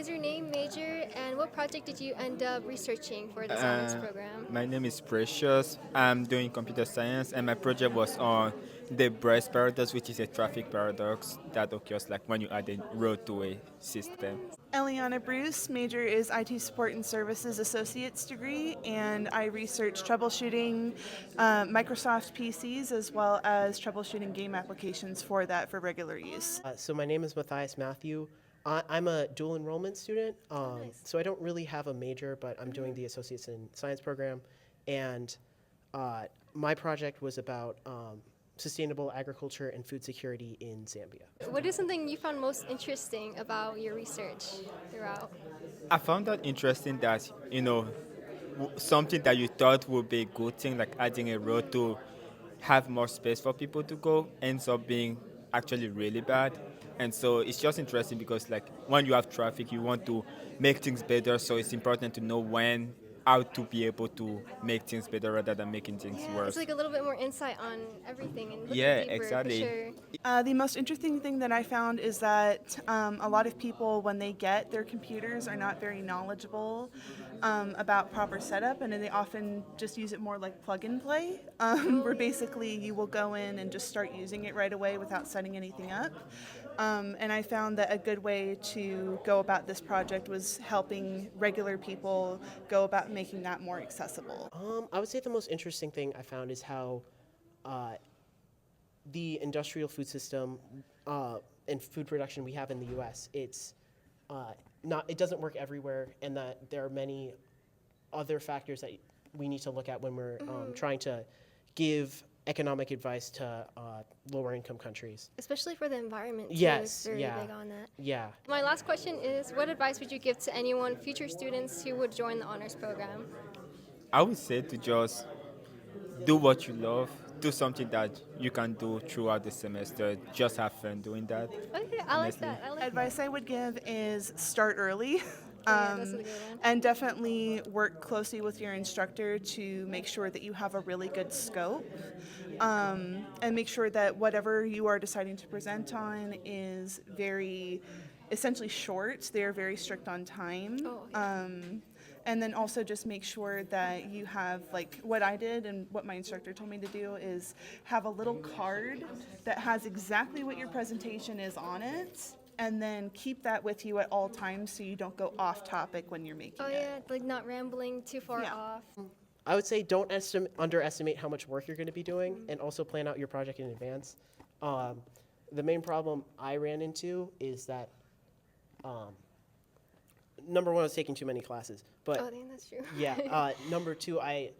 is your name, major, and what project did you end up researching for this honors program? My name is Precious. I'm doing computer science, and my project was on the Bryce paradox, which is a traffic paradox that occurs like when you add a road to a system. Eliana Bruce, major is IT Support and Services Associate's degree, and I research troubleshooting Microsoft PCs as well as troubleshooting game applications for that for regular use. So my name is Matthias Matthew. I'm a dual enrollment student, Nice. so I don't really have a major, but I'm doing the Associates in Science program. And my project was about sustainable agriculture and food security in Zambia. What is something you found most interesting about your research throughout? I found that interesting that, something that you thought would be a good thing, like adding a road to have more space for people to go, ends up being actually really bad. And so it's just interesting because, like, when you have traffic, you want to make things better. So it's important to know when, how to be able to make things better rather than making things Yeah, worse. it's like a little bit more insight on everything and looking Yeah, deeper, exactly. for sure. The most interesting thing that I found is that a lot of people, when they get their computers, are not very knowledgeable about proper setup, and then they often just use it more like plug and play, where basically you will go in and just start using it right away without setting anything up. And I found that a good way to go about this project was helping regular people go about making that more accessible. I would say the most interesting thing I found is how the industrial food system and food production we have in the U.S. It doesn't work everywhere, and that there are many other factors that we need to look at when we're trying to give economic advice to lower income countries. Especially for the environment, too. Yes, It's very yeah. big on that. Yeah. My last question is, what advice would you give to anyone, future students who would join the honors program? I would say to just do what you love, do something that you can do throughout the semester. Just have fun doing that. Okay, I like Honestly. that. I like that. Advice I would give is start early. Yeah, that's a good one. And definitely work closely with your instructor to make sure that you have a really good scope, and make sure that whatever you are deciding to present on is very essentially short. They're very strict on time. Oh, yeah. And then also just make sure that you have, like what I did and what my instructor told me to do is have a little card that has exactly what your presentation is on it, and then keep that with you at all times so you don't go off topic when you're making Oh, it. yeah, like not rambling too far Yeah. off. I would say don't underestimate how much work you're going to be doing, and also plan out your project in advance. The main problem I ran into is that, number one, I was taking too many classes. But Oh, I think that's true. yeah, number two, I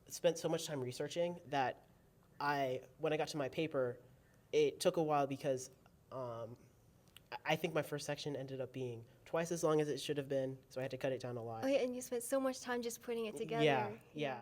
spent so much time researching that when I got to my paper, it took a while because I think my first section ended up being twice as long as it should have been, so I had to cut it down a lot. Oh, yeah, and you spent so much time just putting it together. Yeah, yeah.